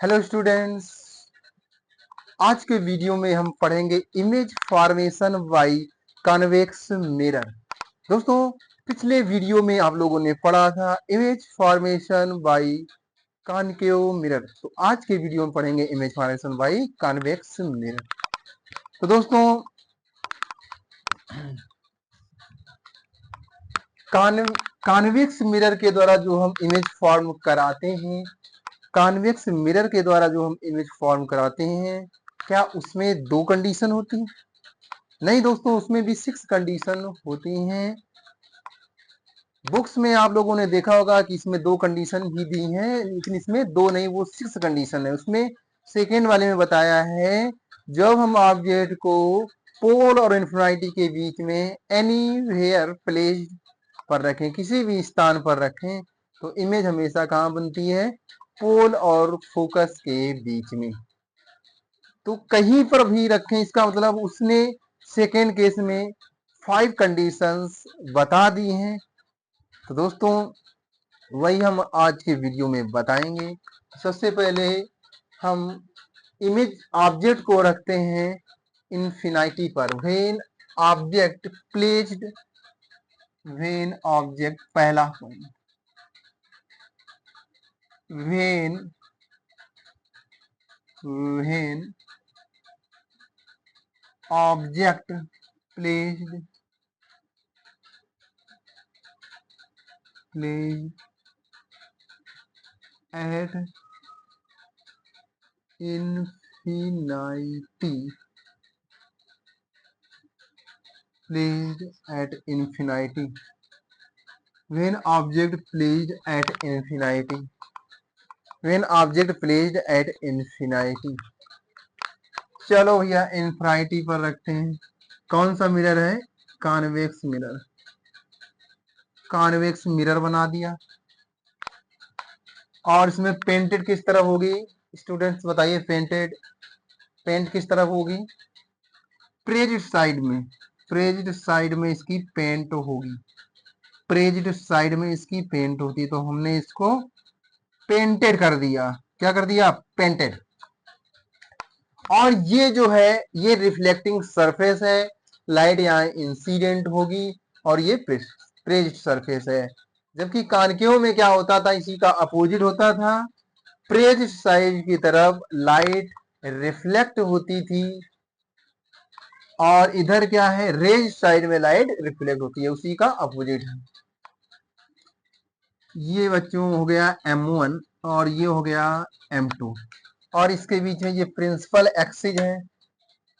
Hello students, आज के video में हम पढ़ेंगे image formation by convex mirror. दोस्तों, पिछले वीडियो में आप लोगों ने पढ़ा था image formation by concave mirror. तो आज के वीडियो में पढ़ेंगे image formation by convex mirror. तो दोस्तों, कॉन्वेक्स मिरर के द्वारा जो हम इमेज फॉर्म कराते हैं, कॉन्वेक्स मिरर के द्वारा जो हम इमेज फॉर्म कराते हैं, क्या उसमें दो कंडीशन होती हैं? नहीं दोस्तों, उसमें भी 6 कंडीशन होती हैं। बुक्स में आप लोगों ने देखा होगा कि इसमें 2 कंडीशन भी दी हैं, लेकिन इसमें 2 नहीं, वो 6 कंडीशन है। उसमें सेकेंड वाले में बताया है, जब हम ऑब्जेक्ट को पोल और इन्फिनिटी के बीच में एनीवेयर प्लेस्ड पर रखें, किसी भी स्थान पर रखें, तो इमेज हमेशा कहाँ बनती है? पोल और फोकस के बीच में। तो कहीं पर भी रखें, इसका मतलब उसने सेकेंड केस में 5 कंडीशंस बता दी हैं। तो दोस्तों, वही हम आज के वीडियो में बताएंगे। सबसे पहले हम इमेज ऑब्जेक्ट को रखते हैं इन्फिनिटी पर। When object placed, when object, पहला point, when when object placed at infinity, placed at infinity, when object placed at infinity, when object placed at infinity। चलो भैया, इन्फिनिटी पर रखते हैं। कौन सा मिरर है? Convex mirror. कॉन्वेक्स मिरर बना दिया। और इसमें पेंटेड किस तरफ होगी? स्टूडेंट्स बताइए, पेंट किस तरफ होगी? प्रेज्ड साइड में। प्रेज्ड साइड में इसकी पेंट होगी। प्रेज्ड साइड में इसकी पेंट होती, तो हमने इसको पेंटेड कर दिया। क्या कर दिया? पेंटेड। और ये जो है, ये रिफ्लेक्टिंग सरफेस है, लाइट यहाँ इंसिडेंट होगी, और ये प्रेज्ड सरफेस है। जबकि कॉनकेव में क्या होता था? इसी का अपोजिट होता था। प्रेज्ड साइड की तरफ लाइट रिफ्लेक्ट होती थी, और इधर क्या है? रेज साइड में लाइट रिफ्लेक्ट होती है, उसी का अपोजिट है। ये बच्चों हो गया M1 और ये हो गया M2, और इसके बीच में ये प्रिंसिपल एक्सिस है।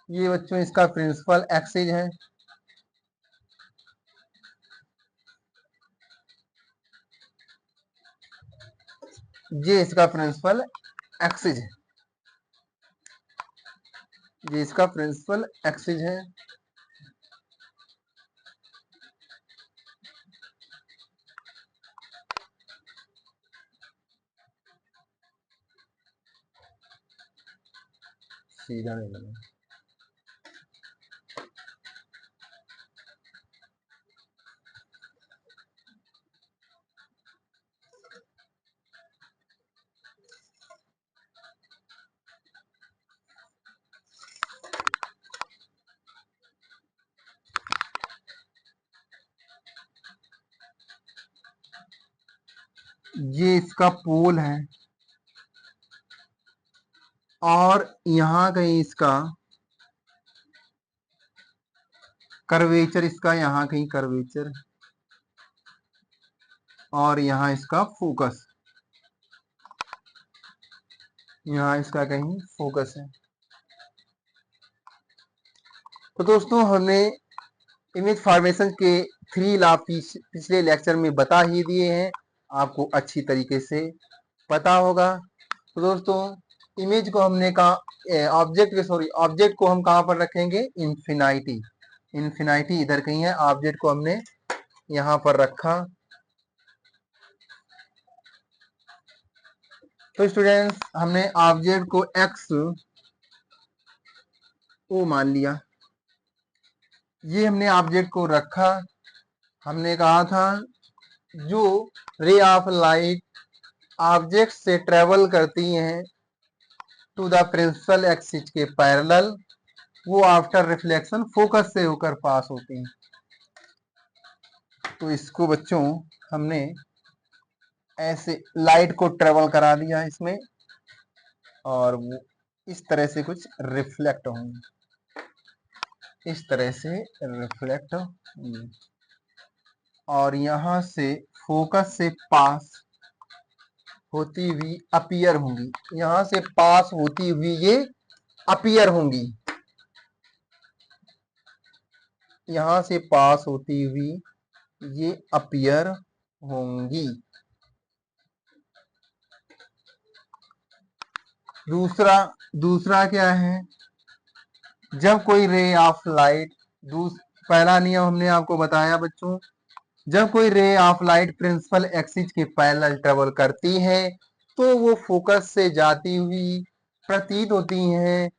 ये बच्चों इसका प्रिंसिपल एक्सिस है। ये इसका प्रिंसिपल एक्सिस है। ये इसका प्रिंसिपल एक्सिस है। सीधा नहीं बना। ये इसका पोल है, और यहाँ कहीं इसका कर्वेचर, इसका यहाँ कहीं कर्वेचर, और यहाँ इसका फोकस, यहाँ इसका कहीं फोकस है। तो दोस्तों, हमने इमेज फॉर्मेशन के 3 लॉ पिछले लेक्चर में बता ही दिए हैं, आपको अच्छी तरीके से पता होगा। तो दोस्तों, इमेज को हमने कहा, ऑब्जेक्ट को हम कहाँ पर रखेंगे? इन्फिनिटी। इन्फिनिटी इधर कहीं है, ऑब्जेक्ट को हमने यहाँ पर रखा। तो स्टूडेंट्स, हमने ऑब्जेक्ट को एक्स ओ मान लिया। ये हमने ऑब्जेक्ट को रखा। हमने कहा था जो रे ऑफ लाइट ऑब्जेक्ट से ट्रेवल करती हैं, टू द प्रिंसिपल एक्सिस के पैरेलल, वो आफ्टर रिफ्लेक्शन फोकस से होकर पास होते हैं। तो इसको बच्चों हमने ऐसे लाइट को ट्रेवल करा दिया इसमें, और वो इस तरह से कुछ रिफ्लेक्ट होंगे, इस तरह से रिफ्लेक्ट होंगे, और यहां से फोकस से पास होती हुई अपीयर होंगी, यहां से पास होती हुई ये अपीयर होंगी, यहां से पास होती हुई ये अपीयर होंगी। दूसरा दूसरा क्या है, जब कोई रे ऑफ लाइट, पहला नियम हमने आपको बताया बच्चों, जब कोई ray of light principal axis के पैरेलल ट्रेवल करती है तो वो फोकस से जाती हुई प्रतीत होती हैं,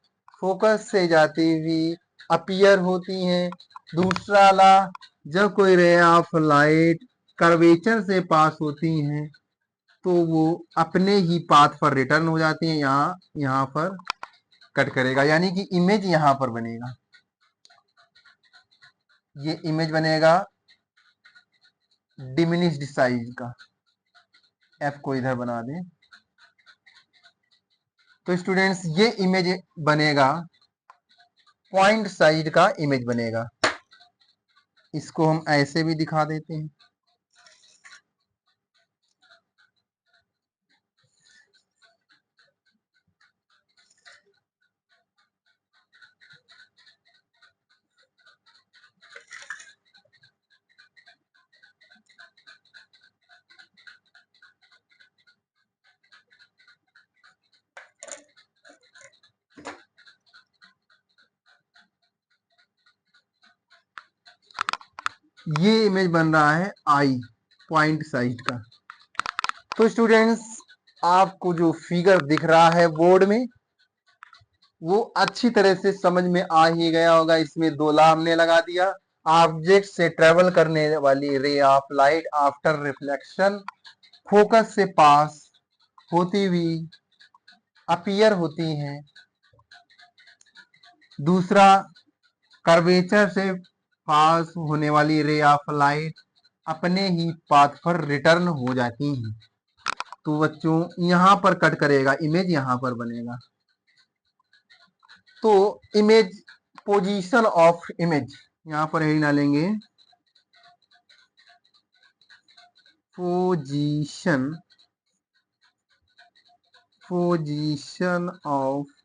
फोकस से जाती हुई अपीयर होती हैं। दूसरा ला, जब कोई रे ऑफ लाइट कर्वेचर से पास होती हैं तो वो अपने ही पाथ पर रिटर्न हो जाती हैं, यहाँ पर कट करेगा, यानी कि इमेज यहाँ पर बनेगा, ये इमेज बनेगा डिमिनिश्ड साइज का। एफ को इधर बना दें तो स्टूडेंट्स ये इमेज बनेगा पॉइंट साइज का इमेज बनेगा। इसको हम ऐसे भी दिखा देते हैं, ये इमेज बन रहा है आई पॉइंट साइज का। तो स्टूडेंट्स आपको जो फिगर दिख रहा है बोर्ड में वो अच्छी तरह से समझ में आ ही गया होगा। इसमें दो ला हमने लगा दिया, ऑब्जेक्ट से ट्रेवल करने वाली रे of light after reflection focus से पास होती हुई अपीयर होती हैं। दूसरा, कर्वेचर से पास होने वाली रे ऑफ लाइट अपने ही पाथ पर रिटर्न हो जाती हैं। तो बच्चों यहां पर कट करेगा, इमेज यहां पर बनेगा। तो इमेज, पोजीशन ऑफ इमेज, यहां पर यही डालेंगे position, position of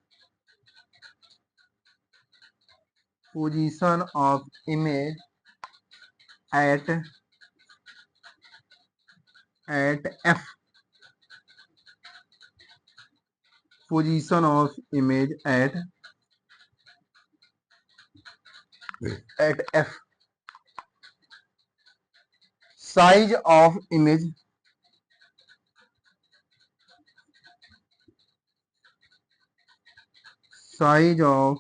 image eight F, position of image eight F, size of image, size of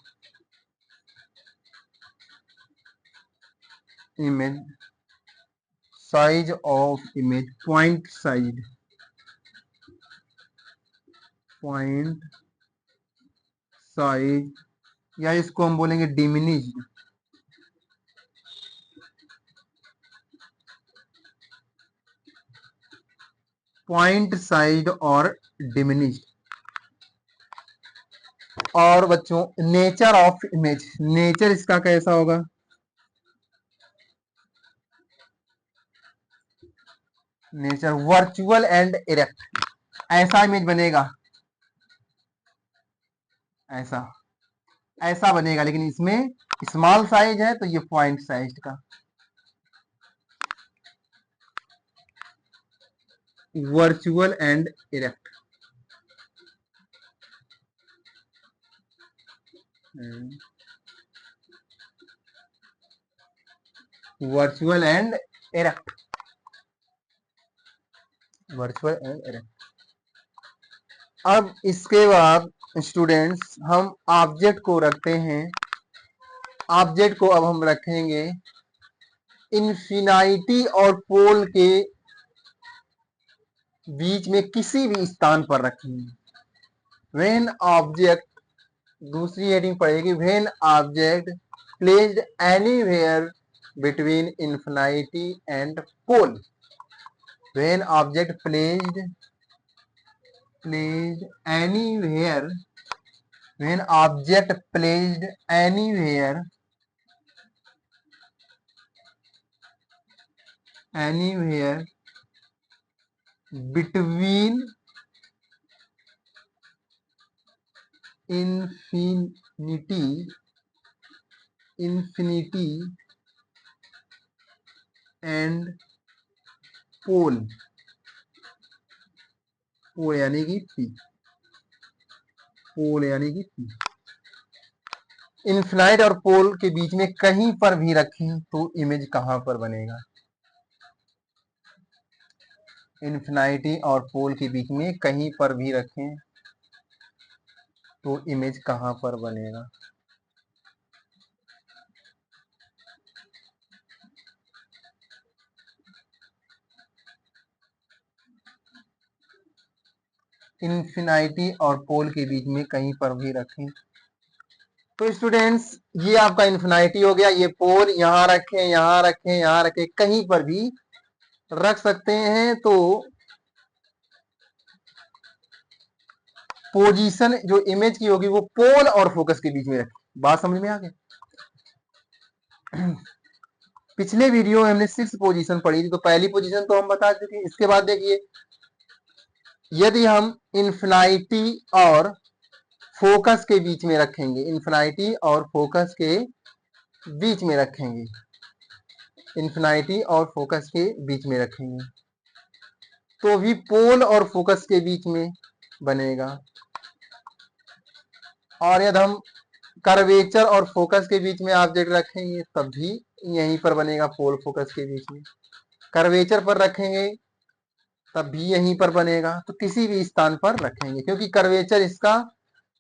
image, size of image point size, point size, या इसको हम बोलेंगे डिमिनिश्ड, पॉइंट साइज और diminished. और बच्चों नेचर ऑफ इमेज, नेचर इसका कैसा होगा, नेचर वर्चुअल एंड इरेक्ट, ऐसा इमेज बनेगा, ऐसा ऐसा बनेगा, लेकिन इसमें स्मॉल साइज है तो ये पॉइंट साइज का। Virtual and erect, virtual and erect, virtual and erect. अब इसके बाद स्टूडेंट्स हम ऑब्जेक्ट को रखते हैं, ऑब्जेक्ट को अब हम रखेंगे इन्फिनाइटी और पोल के बीच में किसी भी स्थान पर रखेंगे, व्हेन ऑब्जेक्ट, दूसरी हेडिंग पड़ेगी when object placed anywhere between infinity and pole. When object placed anywhere, when object placed anywhere between infinity and pole, पोल यानी कि पी, पोल यानी कि पी, इन्फिनाइट और पोल के बीच में कहीं पर भी रखें तो इमेज कहां पर बनेगा? इन्फिनिटी और पोल के बीच में कहीं पर भी रखें तो इमेज कहां पर बनेगा? इन्फिनिटी और पोल के बीच में कहीं पर भी रखें। तो स्टूडेंट्स ये आपका इन्फिनिटी हो गया, ये पोल यहां रखें, यहां रखें, यहां रखें, कहीं पर भी रख सकते हैं। तो पोजीशन जो इमेज की होगी वो पोल और फोकस के बीच में रखें। बात समझ में आ गई? पिछले वीडियो में हमने 6 पोजीशन पढ़ी थी, तो पहली पोजीशन तो हम बता चुके। इसके बाद देखिए, यदि हम इन्फिनिटी और फोकस के बीच में रखेंगे, इन्फिनिटी और फोकस के बीच में रखेंगे, इन्फिनिटी और फोकस के बीच में रखेंगे तो भी पोल और फोकस के बीच में बनेगा। और यदि हम कर्वेचर और फोकस के बीच में ऑब्जेक्ट रखेंगे तब भी यहीं पर बनेगा, पोल फोकस के बीच में। कर्वेचर पर रखेंगे तब भी यहीं पर बनेगा। तो किसी भी स्थान पर रखेंगे, क्योंकि कर्वेचर इसका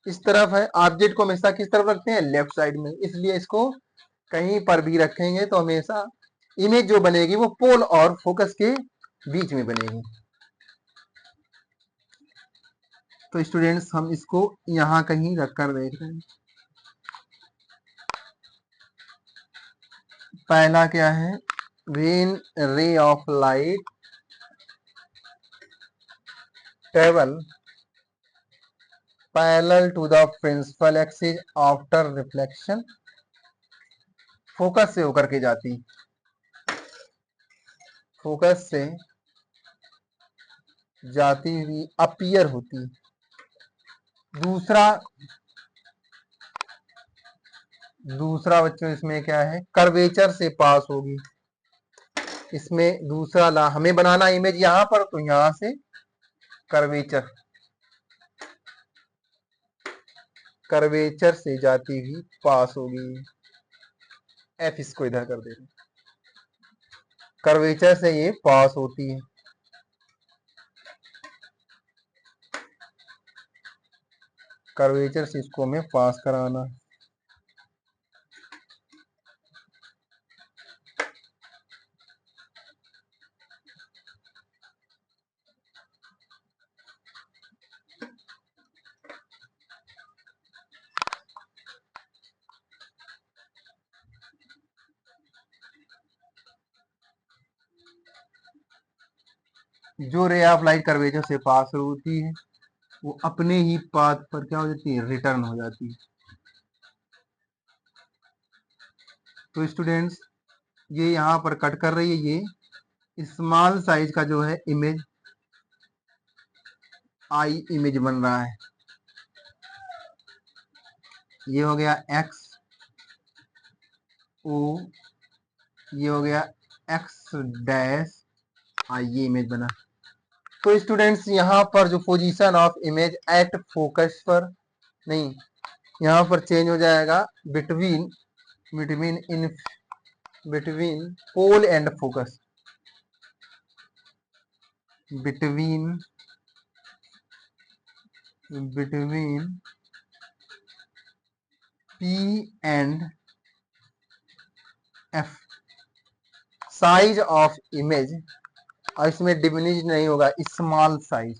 इस तरफ है, ऑब्जेक्ट को हमेशा किस तरफ रखते हैं? लेफ्ट साइड में, इसलिए इसको कहीं पर भी रखेंगे तो हमेशा इमेज जो बनेगी वो पोल और फोकस के बीच में बनेगी। तो स्टूडेंट्स हम इसको यहां कहीं रखकर देख रहे हैं। पहला क्या है? When ray of light travel parallel to the principal axis after reflection, focus से होकर के जाती, फोकस से जाती हुई अपीयर होती। दूसरा बच्चों इसमें क्या है? कर्वेचर से पास होगी। इसमें दूसरा ला हमें बनाना इमेज यहां पर, तो यहां से कर्वेचर से जाती हुई पास होगी। एफ इसको इधर कर दे, कर्वेचर से ये पास होती है। कर्वेचर से इसको हमें पास कराना। जो रे ऑफ लाइट कर्वेचर से पास होती है वो अपने ही पाथ पर क्या हो जाती है? रिटर्न हो जाती है। तो स्टूडेंट्स ये यहाँ पर कट कर रही है, ये स्मॉल साइज का जो है इमेज, आई इमेज बन रहा है। ये हो गया एक्स ओ, ये हो गया एक्स डैश आई, ये इमेज बना। तो स्टूडेंट्स यहाँ पर जो position of image at focus पर नहीं, यहाँ पर चेंज हो जाएगा between pole and focus, between P and F, size of image, और इसमें डिमिनिश नहीं होगा, स्मॉल साइज,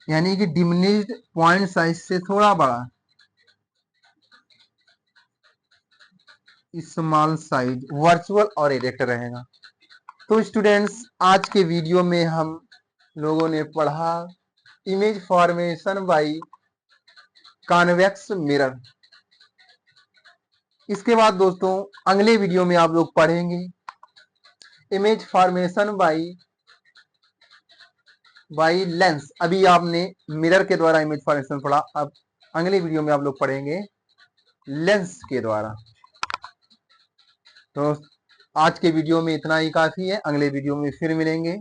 यानी कि डिमिनिश्ड पॉइंट साइज से थोड़ा बड़ा, स्मॉल साइज वर्चुअल और इरेक्ट रहेगा। तो स्टूडेंट्स, आज के वीडियो में हम लोगों ने पढ़ा image formation by convex mirror. इसके बाद दोस्तों अगले वीडियो में आप लोग पढ़ेंगे इमेज फॉर्मेशन बाय लेंस। अभी आपने मिरर के द्वारा इमेज फॉर्मेशन पढ़ा, अब अगले वीडियो में आप लोग पढ़ेंगे लेंस के द्वारा। तो आज के वीडियो में इतना ही काफी है, अगले वीडियो में फिर मिलेंगे।